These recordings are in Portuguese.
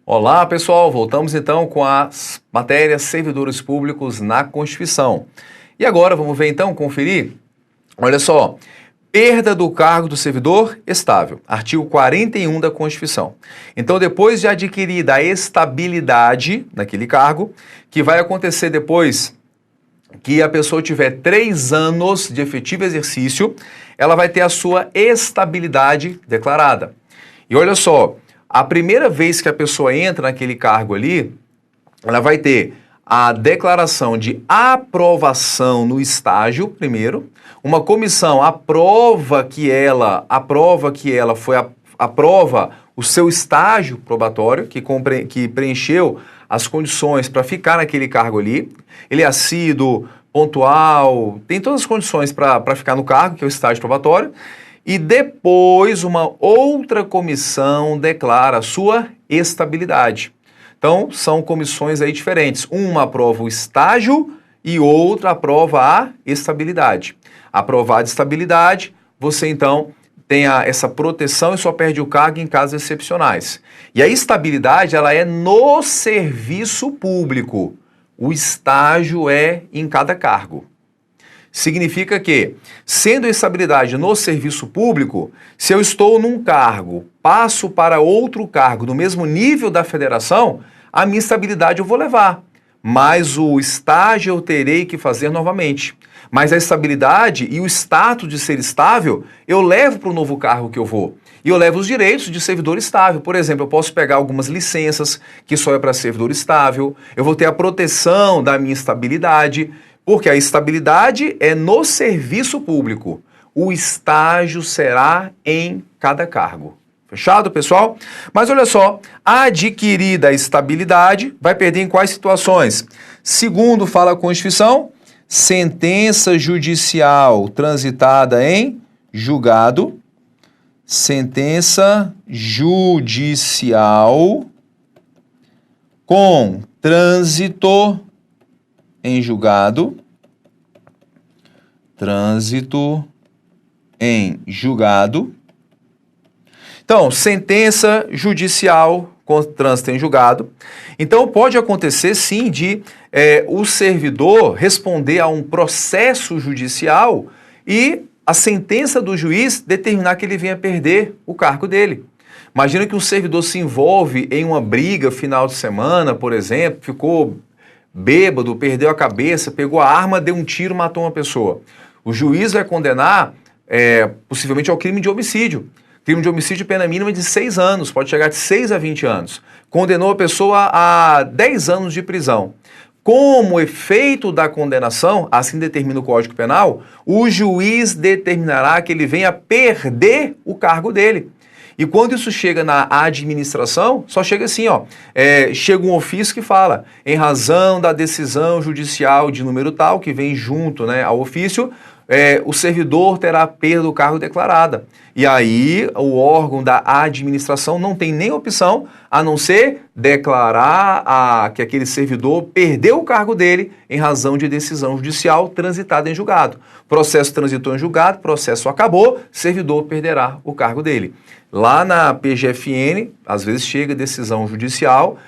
Olá, pessoal. Voltamos então com as matérias servidores públicos na Constituição. E agora vamos ver então, conferir. Olha só, perda do cargo do servidor estável, artigo 41 da Constituição. Então, depois de adquirida a estabilidade naquele cargo, que vai acontecer depois que a pessoa tiver 3 anos de efetivo exercício, ela vai ter a sua estabilidade declarada. E olha só, a primeira vez que a pessoa entra naquele cargo ali, ela vai ter a declaração de aprovação no estágio, primeiro. Uma comissão aprova que ela aprova o seu estágio probatório, que preencheu as condições para ficar naquele cargo ali. Ele é assíduo, pontual, tem todas as condições para ficar no cargo, que é o estágio probatório. E depois uma outra comissão declara a sua estabilidade. Então, são comissões aí diferentes. Uma aprova o estágio e outra aprova a estabilidade. Aprovada a estabilidade, você então tem essa proteção e só perde o cargo em casos excepcionais. E a estabilidade, ela é no serviço público. O estágio é em cada cargo. Significa que, sendo a estabilidade no serviço público, se eu estou num cargo, passo para outro cargo no mesmo nível da federação, a minha estabilidade eu vou levar. Mas o estágio eu terei que fazer novamente. Mas a estabilidade e o status de ser estável, eu levo para o novo cargo que eu vou. E eu levo os direitos de servidor estável. Por exemplo, eu posso pegar algumas licenças que só é para servidor estável. Eu vou ter a proteção da minha estabilidade. Porque a estabilidade é no serviço público. O estágio será em cada cargo. Fechado, pessoal? Mas olha só, adquirida a estabilidade, vai perder em quais situações? Segundo fala a Constituição, sentença judicial transitada em julgado, sentença judicial com trânsito em julgado, trânsito em julgado. Então, sentença judicial com trânsito em julgado. Então, pode acontecer, sim, de o servidor responder a um processo judicial e a sentença do juiz determinar que ele venha perder o cargo dele. Imagina que um servidor se envolve em uma briga final de semana, por exemplo, ficou bêbado, perdeu a cabeça, pegou a arma, deu um tiro, matou uma pessoa. O juiz vai condenar, possivelmente, ao crime de homicídio. Crime de homicídio, pena mínima de 6 anos, pode chegar de 6 a 20 anos. Condenou a pessoa a 10 anos de prisão. Como efeito da condenação, assim determina o Código Penal, o juiz determinará que ele venha perder o cargo dele. E quando isso chega na administração, só chega assim, chega um ofício que fala, em razão da decisão judicial de número tal, que vem junto, ao ofício, o servidor terá perda do cargo declarada. E aí o órgão da administração não tem nem opção a não ser declarar que aquele servidor perdeu o cargo dele em razão de decisão judicial transitada em julgado. Processo transitou em julgado, processo acabou, servidor perderá o cargo dele. Lá na PGFN, às vezes chega decisão judicial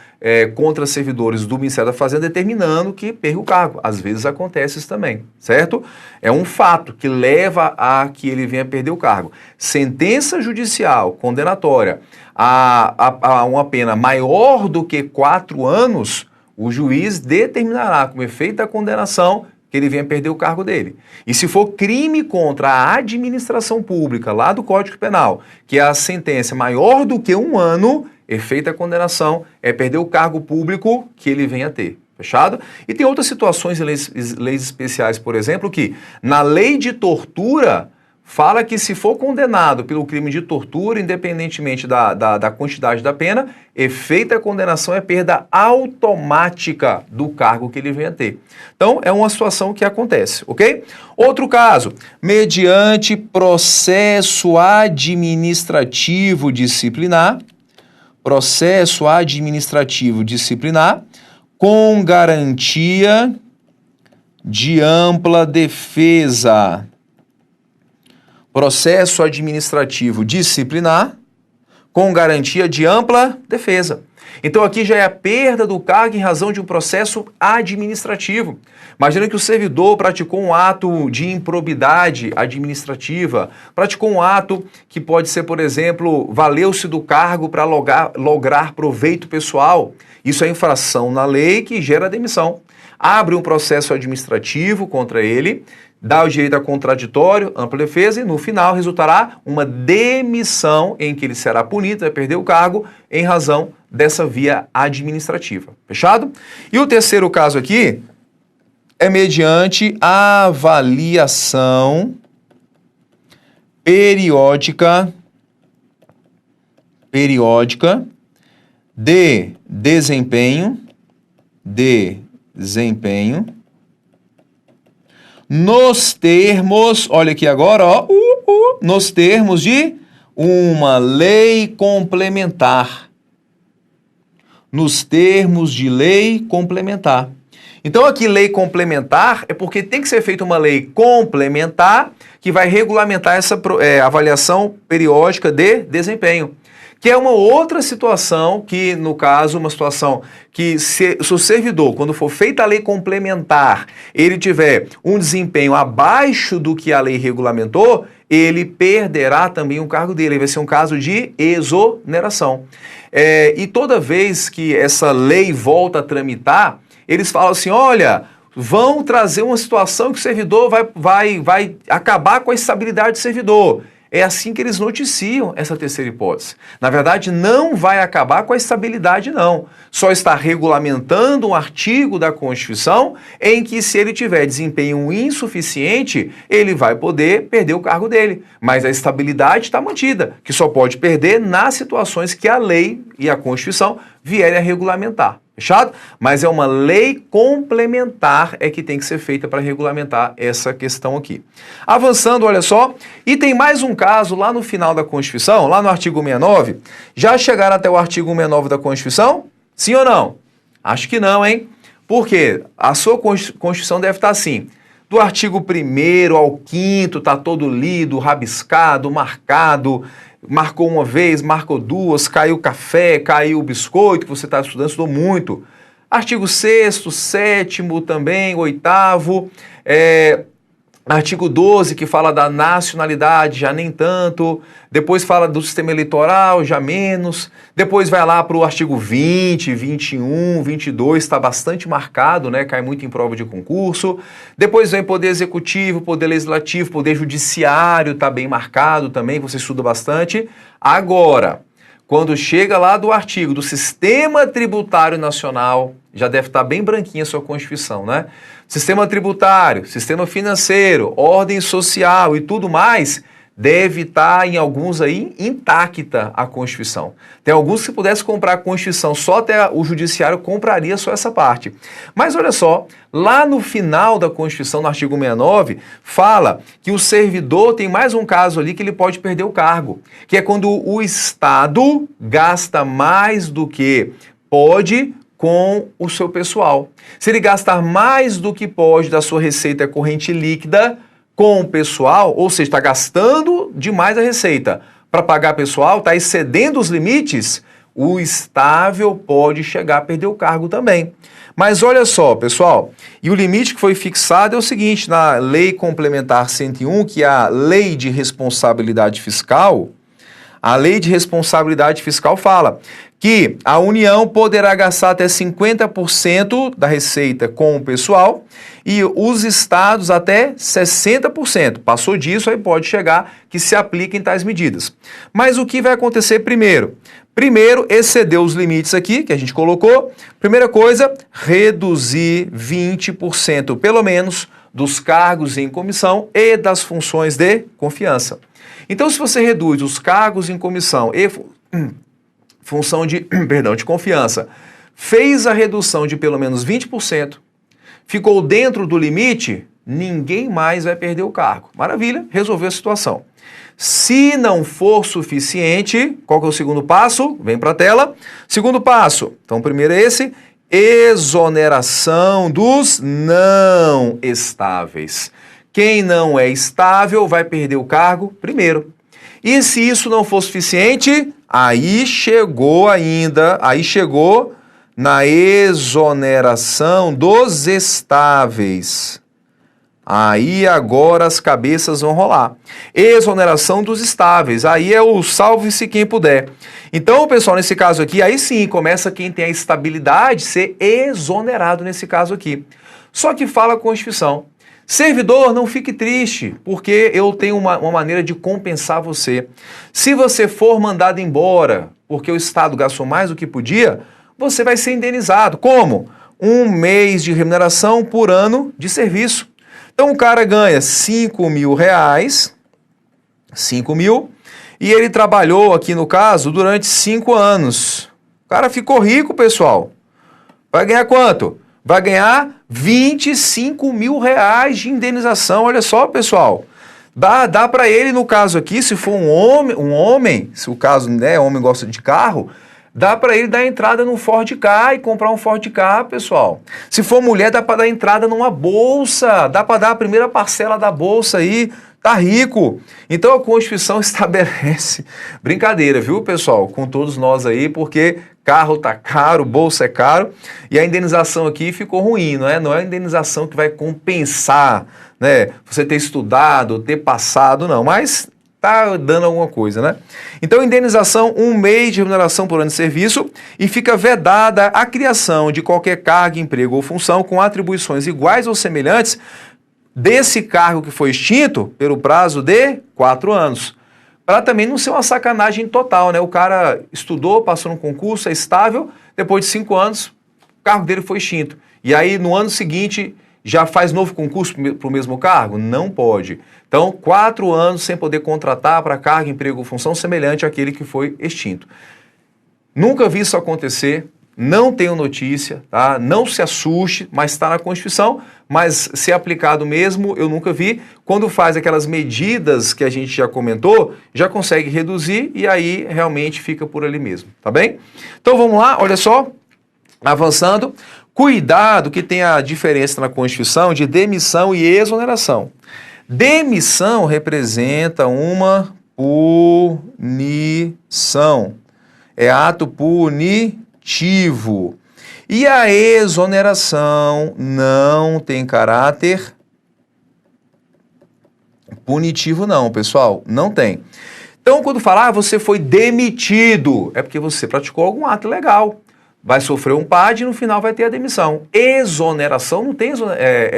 contra servidores do Ministério da Fazenda determinando que perca o cargo. Às vezes acontece isso também, certo? É um fato que leva a que ele venha perder o cargo. Sentença judicial condenatória a uma pena maior do que 4 anos, o juiz determinará, como efeito da condenação, que ele venha perder o cargo dele. E se for crime contra a administração pública, lá do Código Penal, que é a sentença maior do que 1 ano, efeito da condenação é perder o cargo público que ele venha a ter. Fechado? E tem outras situações em leis especiais, por exemplo, que na lei de tortura fala que se for condenado pelo crime de tortura, independentemente da quantidade da pena, efeito da condenação é perda automática do cargo que ele venha a ter. Então, é uma situação que acontece, ok? Outro caso, mediante processo administrativo disciplinar, com garantia de ampla defesa. Processo administrativo disciplinar com garantia de ampla defesa. Então aqui já é a perda do cargo em razão de um processo administrativo. Imagina que o servidor praticou um ato de improbidade administrativa, praticou um ato que pode ser, por exemplo, valeu-se do cargo para lograr proveito pessoal. Isso é infração na lei que gera demissão. Abre um processo administrativo contra ele, dá o direito a contraditório, ampla defesa, e no final resultará uma demissão em que ele será punido, vai perder o cargo em razão dessa via administrativa. Fechado? E o terceiro caso aqui é mediante avaliação periódica de desempenho nos termos, olha aqui agora, ó, nos termos de uma lei complementar. Nos termos de lei complementar. Então aqui lei complementar é porque tem que ser feita uma lei complementar que vai regulamentar essa avaliação periódica de desempenho. Que é uma outra situação que, no caso, uma situação que se o servidor, quando for feita a lei complementar, ele tiver um desempenho abaixo do que a lei regulamentou, ele perderá também o cargo dele. Vai ser um caso de exoneração. E toda vez que essa lei volta a tramitar, eles falam assim, olha, vão trazer uma situação que o servidor vai acabar com a estabilidade do servidor. É assim que eles noticiam essa terceira hipótese. Na verdade, não vai acabar com a estabilidade, não. Só está regulamentando um artigo da Constituição em que, se ele tiver desempenho insuficiente, ele vai poder perder o cargo dele. Mas a estabilidade está mantida, que só pode perder nas situações que a lei e a Constituição vierem a regulamentar. Fechado? Mas é uma lei complementar que tem que ser feita para regulamentar essa questão aqui. Avançando, olha só, e tem mais um caso lá no final da Constituição, lá no artigo 69. Já chegaram até o artigo 69 da Constituição? Sim ou não? Acho que não, hein? Porque a sua Constituição deve estar assim, do artigo 1º ao 5º, está todo lido, rabiscado, marcado, marcou uma vez, marcou duas, caiu o café, caiu o biscoito, que você está estudando, estudou muito. Artigo 6º, 7º também, 8º, artigo 12, que fala da nacionalidade, já nem tanto. Depois fala do sistema eleitoral, já menos. Depois vai lá para o artigo 20, 21, 22, está bastante marcado, né? Cai muito em prova de concurso. Depois vem poder executivo, poder legislativo, poder judiciário, está bem marcado também, você estuda bastante. Agora, quando chega lá do artigo do Sistema Tributário Nacional, já deve estar bem branquinha a sua Constituição, né? Sistema tributário, sistema financeiro, ordem social e tudo mais, deve estar em alguns aí intacta a Constituição. Tem alguns que se pudesse comprar a Constituição só até o judiciário compraria só essa parte. Mas olha só, lá no final da Constituição, no artigo 69, fala que o servidor tem mais um caso ali que ele pode perder o cargo, que é quando o Estado gasta mais do que pode com o seu pessoal. Se ele gastar mais do que pode da sua receita corrente líquida com o pessoal, ou seja, está gastando demais a receita para pagar pessoal, está excedendo os limites, o estável pode chegar a perder o cargo também. Mas olha só, pessoal, e o limite que foi fixado é o seguinte, na Lei Complementar 101, que é a Lei de Responsabilidade Fiscal, a Lei de Responsabilidade Fiscal fala que a União poderá gastar até 50% da receita com o pessoal e os estados até 60%. Passou disso, aí pode chegar que se apliquem tais medidas. Mas o que vai acontecer primeiro? Primeiro, exceder os limites aqui, que a gente colocou. Primeira coisa, reduzir 20%, pelo menos, dos cargos em comissão e das funções de confiança. Então, se você reduz os cargos em comissão e função de, de confiança, fez a redução de pelo menos 20%, ficou dentro do limite, ninguém mais vai perder o cargo. Maravilha, resolveu a situação. Se não for suficiente, qual que é o segundo passo? Vem para a tela. Segundo passo, então primeiro é esse, exoneração dos não estáveis. Quem não é estável vai perder o cargo primeiro. E se isso não for suficiente, Aí chegou na exoneração dos estáveis. Aí agora as cabeças vão rolar. Exoneração dos estáveis. Aí é o salve-se quem puder. Então, pessoal, nesse caso aqui, aí sim, começa quem tem a estabilidade ser exonerado nesse caso aqui. Só que fala a Constituição. Servidor, não fique triste, porque eu tenho uma maneira de compensar você. Se você for mandado embora porque o Estado gastou mais do que podia, você vai ser indenizado. Como? 1 mês de remuneração por ano de serviço. Então o cara ganha 5 mil reais, 5 mil, e ele trabalhou aqui no caso durante 5 anos. O cara ficou rico, pessoal. Vai ganhar quanto? Vai ganhar 25 mil reais de indenização. Olha só, pessoal. Dá para ele, no caso aqui, se for um homem, se o caso, né, homem gosta de carro, dá para ele dar entrada num Ford Ka e comprar um Ford Ka, pessoal. Se for mulher, dá para dar entrada numa bolsa, dá para dar a primeira parcela da bolsa aí, tá rico. Então a Constituição estabelece, brincadeira, viu, pessoal, com todos nós aí, porque carro tá caro, bolsa é caro, e a indenização aqui ficou ruim, não é? Não é a indenização que vai compensar, né, você ter estudado, ter passado, não, mas tá dando alguma coisa, né? Então, indenização, 1 mês de remuneração por ano de serviço, e fica vedada a criação de qualquer cargo, emprego ou função com atribuições iguais ou semelhantes desse cargo que foi extinto pelo prazo de 4 anos. Para também não ser uma sacanagem total, né? O cara estudou, passou no concurso, é estável, depois de 5 anos, o cargo dele foi extinto. E aí, no ano seguinte, já faz novo concurso para o mesmo cargo? Não pode. Então, 4 anos sem poder contratar para cargo, emprego ou função semelhante àquele que foi extinto. Nunca vi isso acontecer, não tenho notícia, tá? Não se assuste, mas está na Constituição, mas se aplicado mesmo, eu nunca vi. Quando faz aquelas medidas que a gente já comentou, já consegue reduzir e aí realmente fica por ali mesmo, tá bem? Então vamos lá, olha só, avançando. Cuidado que tem a diferença na Constituição de demissão e exoneração. Demissão representa uma punição. É ato punitivo. E a exoneração não tem caráter punitivo não, pessoal. Não tem. Então, quando falar você foi demitido, é porque você praticou algum ato ilegal. Vai sofrer um PAD e no final vai ter a demissão. Exoneração não tem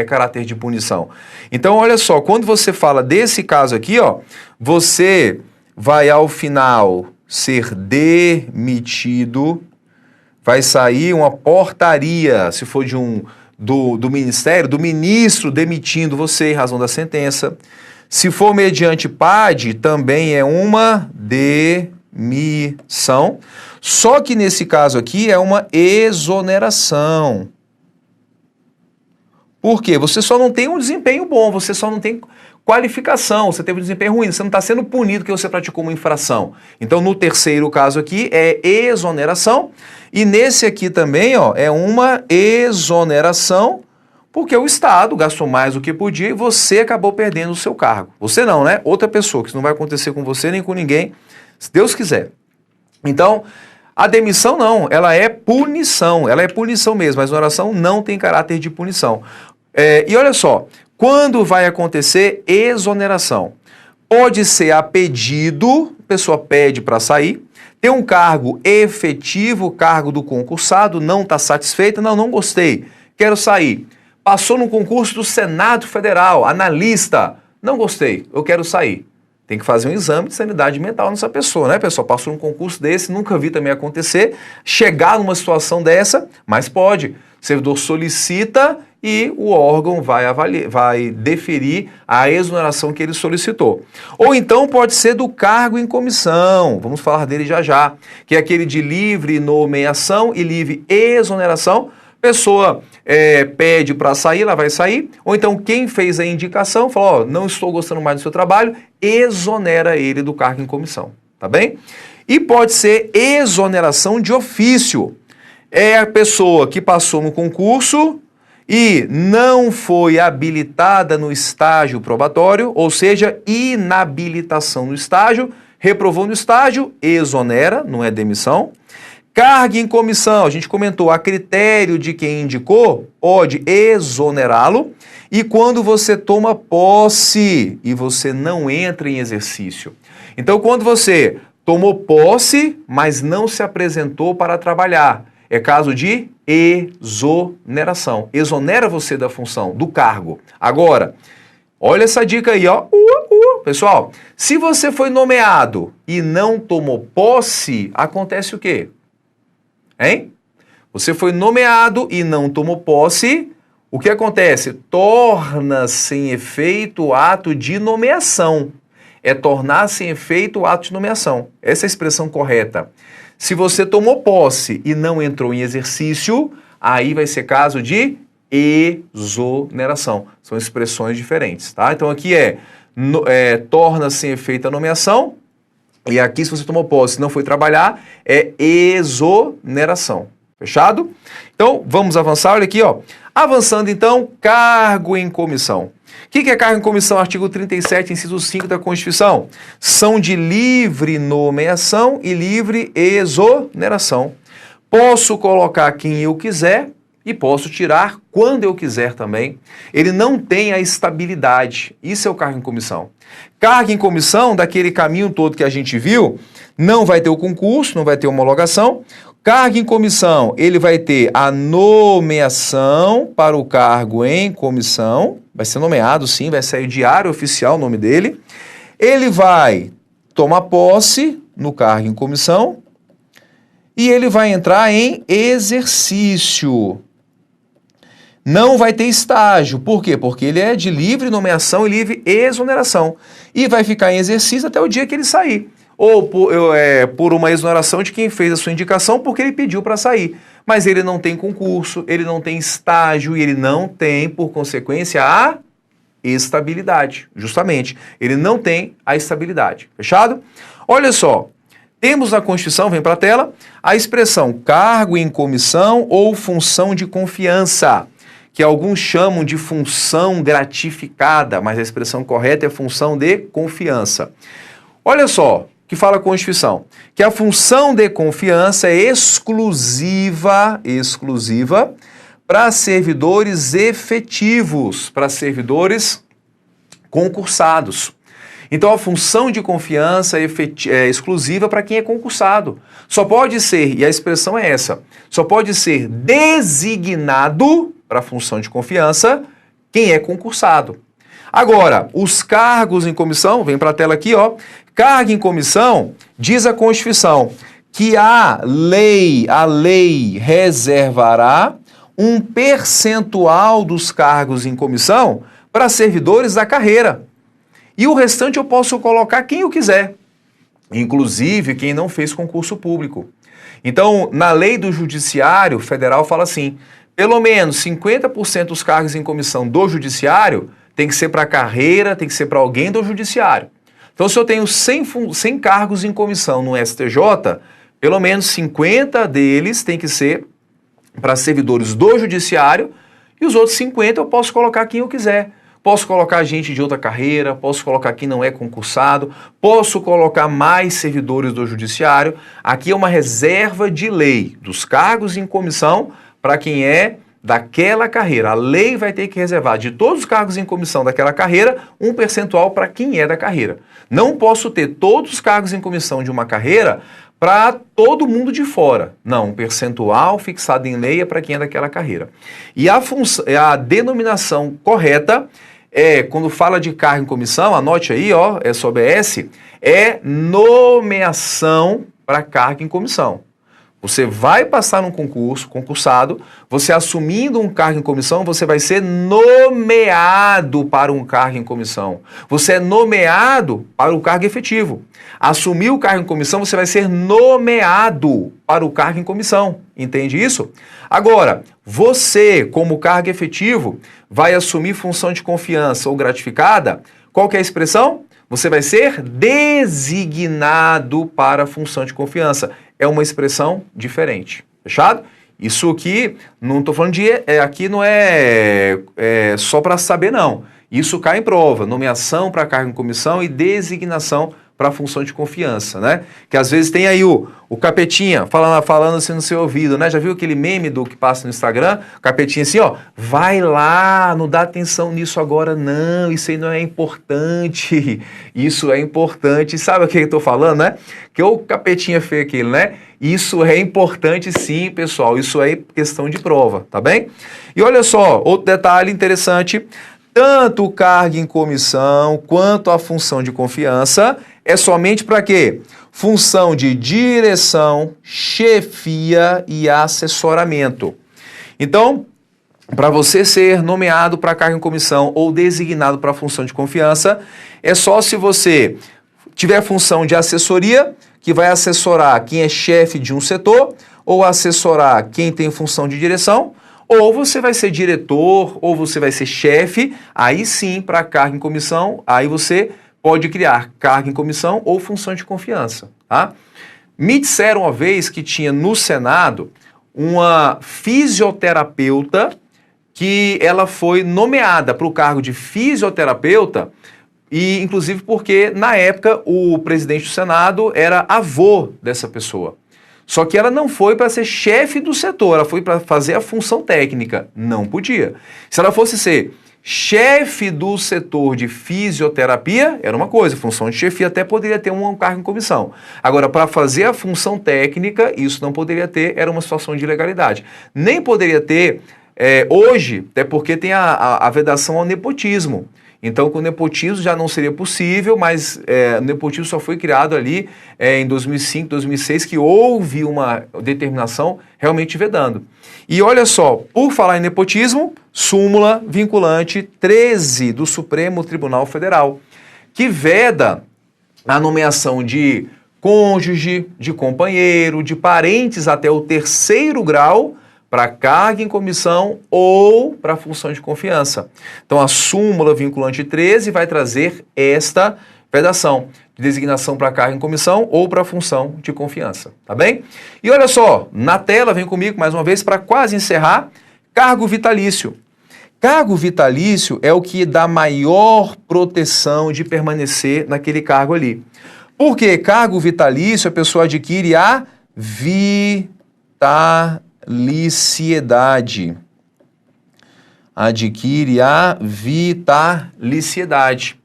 caráter de punição. Então, olha só, quando você fala desse caso aqui, ó, você vai ao final ser demitido, vai sair uma portaria, se for do ministério, do ministro demitindo você em razão da sentença. Se for mediante PAD, também é uma demissão. Só que nesse caso aqui é uma exoneração. Por quê? Você só não tem um desempenho bom, você só não tem qualificação, você teve um desempenho ruim, você não está sendo punido porque você praticou uma infração. Então, no terceiro caso aqui é exoneração, e nesse aqui também, ó, é uma exoneração, porque o Estado gastou mais do que podia e você acabou perdendo o seu cargo. Você não, né? Outra pessoa, que isso não vai acontecer com você nem com ninguém, se Deus quiser. Então, a demissão não, ela é punição mesmo, a exoneração não tem caráter de punição. E olha só, quando vai acontecer exoneração? Pode ser a pedido, a pessoa pede para sair, tem um cargo efetivo, cargo do concursado, não está satisfeita, não gostei, quero sair. Passou no concurso do Senado Federal, analista, não gostei, eu quero sair. Tem que fazer um exame de sanidade mental nessa pessoa, né, pessoal? Passou num concurso desse, nunca vi também acontecer, chegar numa situação dessa, mas pode. O servidor solicita e o órgão vai deferir a exoneração que ele solicitou. Ou então pode ser do cargo em comissão, vamos falar dele já, que é aquele de livre nomeação e livre exoneração. Pessoa pede para sair, ela vai sair, ou então quem fez a indicação fala, não estou gostando mais do seu trabalho, exonera ele do cargo em comissão, tá bem? E pode ser exoneração de ofício, é a pessoa que passou no concurso e não foi habilitada no estágio probatório, ou seja, inabilitação no estágio, Reprovou no estágio, exonera, não é demissão. Cargo em comissão, a gente comentou, a critério de quem indicou, pode exonerá-lo. E quando você toma posse e você não entra em exercício. Então, quando você tomou posse, mas não se apresentou para trabalhar, é caso de exoneração. Exonera você da função, do cargo. Agora, olha essa dica aí, ó. Pessoal, se você foi nomeado e não tomou posse, acontece o quê? Hein? Você foi nomeado e não tomou posse, o que acontece? Torna-se em efeito o ato de nomeação. É tornar-se em efeito o ato de nomeação. Essa é a expressão correta. Se você tomou posse e não entrou em exercício, aí vai ser caso de exoneração. São expressões diferentes, tá? Então aqui torna-se em efeito a nomeação, e aqui se você tomou posse e não foi trabalhar, é exoneração. Fechado? Então, vamos avançar, olha aqui, ó. Avançando então, cargo em comissão. O que é cargo em comissão? Artigo 37, inciso 5 da Constituição. São de livre nomeação e livre exoneração. Posso colocar quem eu quiser e posso tirar quando eu quiser também. Ele não tem a estabilidade. Isso é o cargo em comissão. Cargo em comissão, daquele caminho todo que a gente viu, não vai ter o concurso, não vai ter homologação. Cargo em comissão, ele vai ter a nomeação para o cargo em comissão, vai ser nomeado sim, vai sair diário oficial o nome dele. Ele vai tomar posse no cargo em comissão e ele vai entrar em exercício. Não vai ter estágio, por quê? Porque ele é de livre nomeação e livre exoneração. E vai ficar em exercício até o dia que ele sair. Ou por uma exoneração de quem fez a sua indicação porque ele pediu para sair. Mas ele não tem concurso, ele não tem estágio e ele não tem, por consequência, a estabilidade. Justamente, ele não tem a estabilidade. Fechado? Olha só, temos na Constituição, vem para a tela, a expressão cargo em comissão ou função de confiança, que alguns chamam de função gratificada, mas a expressão correta é função de confiança. Olha só, que fala a Constituição, que a função de confiança é exclusiva para servidores efetivos, para servidores concursados. Então, a função de confiança é exclusiva para quem é concursado. Só pode ser, e a expressão é essa, só pode ser designado para a função de confiança quem é concursado. Agora, os cargos em comissão, vem para a tela aqui, ó. Cargo em comissão, diz a Constituição, que a lei reservará um percentual dos cargos em comissão para servidores da carreira. E o restante eu posso colocar quem eu quiser, inclusive quem não fez concurso público. Então, na lei do Judiciário Federal fala assim, pelo menos 50% dos cargos em comissão do Judiciário tem que ser para a carreira, tem que ser para alguém do Judiciário. Então, se eu tenho 100 cargos em comissão no STJ, pelo menos 50 deles tem que ser para servidores do Judiciário e os outros 50 eu posso colocar quem eu quiser. Posso colocar gente de outra carreira, posso colocar quem não é concursado, posso colocar mais servidores do Judiciário. Aqui é uma reserva de lei dos cargos em comissão para quem é daquela carreira. A lei vai ter que reservar de todos os cargos em comissão daquela carreira um percentual para quem é da carreira. Não posso ter todos os cargos em comissão de uma carreira para todo mundo de fora. Não, um percentual fixado em lei é para quem é daquela carreira. E a denominação correta quando fala de cargo em comissão, anote aí, ó, é só OBS, é nomeação para cargo em comissão. Você vai passar num concurso, concursado, você assumindo um cargo em comissão, você vai ser nomeado para um cargo em comissão. Você é nomeado para o cargo efetivo. Assumir o cargo em comissão, você vai ser nomeado para o cargo em comissão. Entende isso? Agora, você, como cargo efetivo, vai assumir função de confiança ou gratificada, qual que é a expressão? Você vai ser designado para a função de confiança. É uma expressão diferente. Fechado? Isso aqui, não estou falando de... aqui não é só para saber, não. Isso cai em prova. Nomeação para cargo em comissão e designação para a função de confiança, né? Que às vezes tem aí o capetinha falando assim no seu ouvido, né? Já viu aquele meme do que passa no Instagram? O capetinha assim, ó, vai lá, não dá atenção nisso agora não, isso aí não é importante, isso é importante. Sabe o que eu tô falando, né? Que o capetinha feio aquele, né? Isso é importante sim, pessoal, isso é questão de prova, tá bem? E olha só, outro detalhe interessante, tanto o cargo em comissão quanto a função de confiança é somente para quê? Função de direção, chefia e assessoramento. Então, para você ser nomeado para cargo em comissão ou designado para a função de confiança, é só se você tiver função de assessoria, que vai assessorar quem é chefe de um setor, ou assessorar quem tem função de direção, ou você vai ser diretor, ou você vai ser chefe, aí sim, para cargo em comissão, aí você pode criar cargo em comissão ou função de confiança, tá? Me disseram uma vez que tinha no Senado uma fisioterapeuta que ela foi nomeada para o cargo de fisioterapeuta, e inclusive porque na época o presidente do Senado era avô dessa pessoa. Só que ela não foi para ser chefe do setor, ela foi para fazer a função técnica. Não podia. Se ela fosse ser chefe do setor de fisioterapia, era uma coisa, função de chefia até poderia ter um cargo em comissão. Agora, para fazer a função técnica, isso não poderia ter, era uma situação de ilegalidade. Nem poderia ter hoje, até porque tem a vedação ao nepotismo. Então, com o nepotismo já não seria possível, mas o nepotismo só foi criado ali em 2005, 2006, que houve uma determinação realmente vedando. E olha só, por falar em nepotismo, súmula vinculante 13 do Supremo Tribunal Federal, que veda a nomeação de cônjuge, de companheiro, de parentes até o 3º grau, para cargo em comissão ou para função de confiança. Então, a súmula vinculante 13 vai trazer esta vedação de designação para cargo em comissão ou para função de confiança, tá bem? E olha só, na tela, vem comigo mais uma vez para quase encerrar, cargo vitalício. Cargo vitalício é o que dá maior proteção de permanecer naquele cargo ali. Porque cargo vitalício a pessoa adquire a vitaliciedade. Adquire a vitaliciedade.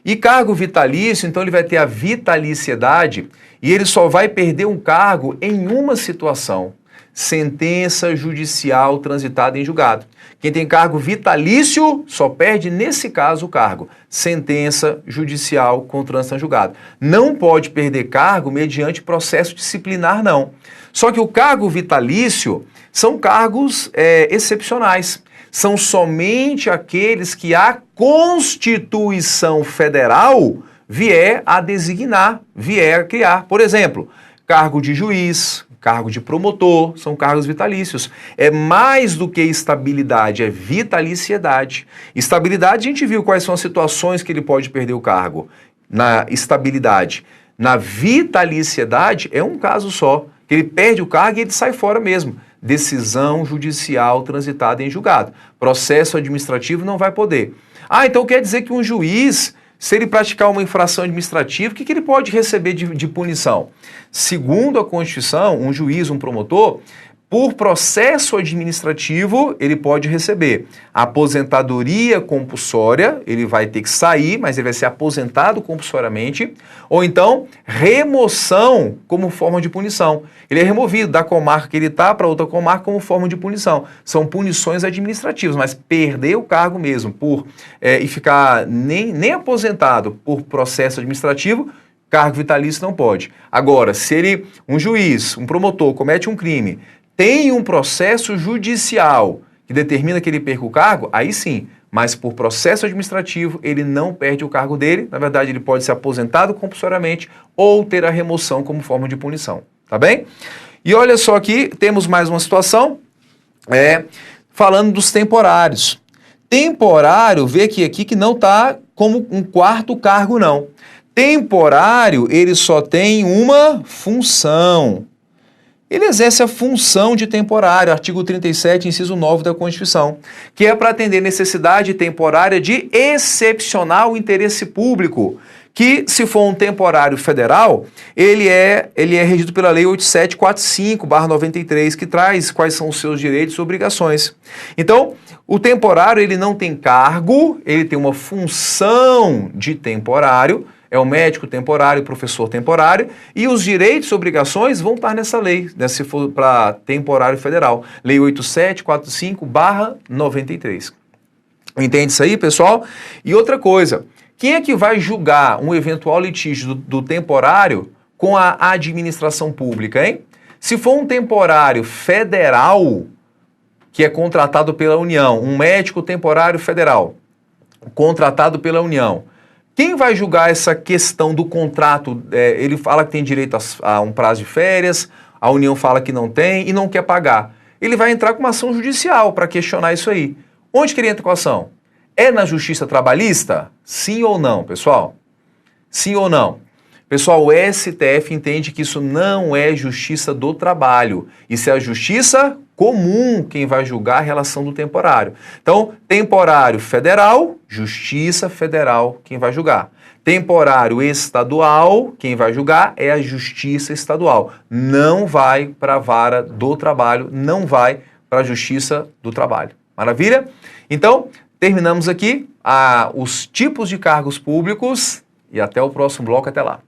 E cargo vitalício, então ele vai ter a vitaliciedade e ele só vai perder um cargo em uma situação: sentença judicial transitada em julgado. Quem tem cargo vitalício só perde nesse caso o cargo: sentença judicial com trânsito em julgado. Não pode perder cargo mediante processo disciplinar, não. Só que o cargo vitalício são cargos excepcionais. São somente aqueles que a Constituição Federal vier a designar, vier a criar. Por exemplo, cargo de juiz, cargo de promotor, são cargos vitalícios. É mais do que estabilidade, é vitaliciedade. Estabilidade, a gente viu quais são as situações que ele pode perder o cargo. Na estabilidade. Na vitaliciedade, é um caso só, que ele perde o cargo e ele sai fora mesmo. Decisão judicial transitada em julgado. Processo administrativo não vai poder. Então quer dizer que um juiz, se ele praticar uma infração administrativa, o que ele pode receber de punição? Segundo a Constituição, um juiz, um promotor, por processo administrativo, ele pode receber aposentadoria compulsória, ele vai ter que sair, mas ele vai ser aposentado compulsoriamente, ou então remoção como forma de punição. Ele é removido da comarca que ele está para outra comarca como forma de punição. São punições administrativas, mas perder o cargo mesmo e ficar nem aposentado por processo administrativo, cargo vitalício não pode. Agora, se um juiz, um promotor, comete um crime, tem um processo judicial que determina que ele perca o cargo, aí sim, mas por processo administrativo ele não perde o cargo dele, na verdade ele pode ser aposentado compulsoriamente ou ter a remoção como forma de punição, tá bem? E olha só aqui, temos mais uma situação, falando dos temporários. Temporário, vê aqui que não está como um 4º cargo não. Temporário, ele só tem uma função. Ele exerce a função de temporário, artigo 37, inciso 9 da Constituição, que é para atender necessidade temporária de excepcional interesse público, que, se for um temporário federal, ele é regido pela Lei 8745/93, que traz quais são os seus direitos e obrigações. Então, o temporário, ele não tem cargo, ele tem uma função de temporário, é o médico temporário, o professor temporário, e os direitos e obrigações vão estar nessa lei, né, se for para temporário federal. Lei 8745/93. Entende isso aí, pessoal? E outra coisa, quem é que vai julgar um eventual litígio do temporário com a administração pública, hein? Se for um temporário federal, que é contratado pela União, um médico temporário federal, contratado pela União, quem vai julgar essa questão do contrato? Ele fala que tem direito a um prazo de férias, a União fala que não tem e não quer pagar. Ele vai entrar com uma ação judicial para questionar isso aí. Onde que ele entra com a ação? É na justiça trabalhista? Sim ou não, pessoal? Sim ou não? Pessoal, o STF entende que isso não é justiça do trabalho. Isso é a justiça comum quem vai julgar a relação do temporário. Então, temporário federal, justiça federal quem vai julgar. Temporário estadual, quem vai julgar é a justiça estadual. Não vai para a vara do trabalho, não vai para a justiça do trabalho. Maravilha? Então, terminamos aqui os tipos de cargos públicos e até o próximo bloco. Até lá.